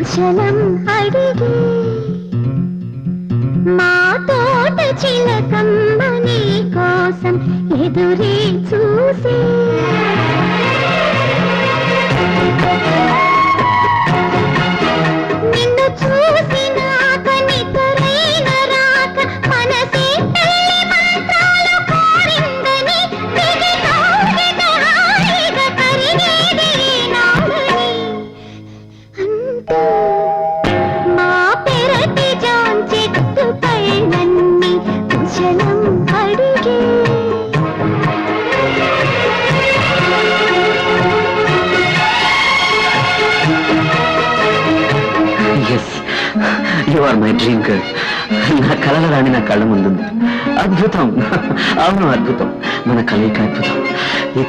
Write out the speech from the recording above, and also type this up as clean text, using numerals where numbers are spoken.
కుశలం అడిగి మా తోట చిలకమ్మ నీ కోసం ఎదురే చూసి నిన్ను చూసినాక నిద్రైన రాక మనసే తల్లి మంత్రాలు కోరిందని దిగి తోగిట హాయిగా కరిగేది నాడని అంటూ మా పెరటి జాన్ చెట్టుపై నన్ని కుశలం అడిగే yes you are my dream girl. నా కలల రాణి నా కళ్ళ ముందుంది. అద్భుతం. అవును, అద్భుతం. మన కలయిక అద్భుతం. ఈ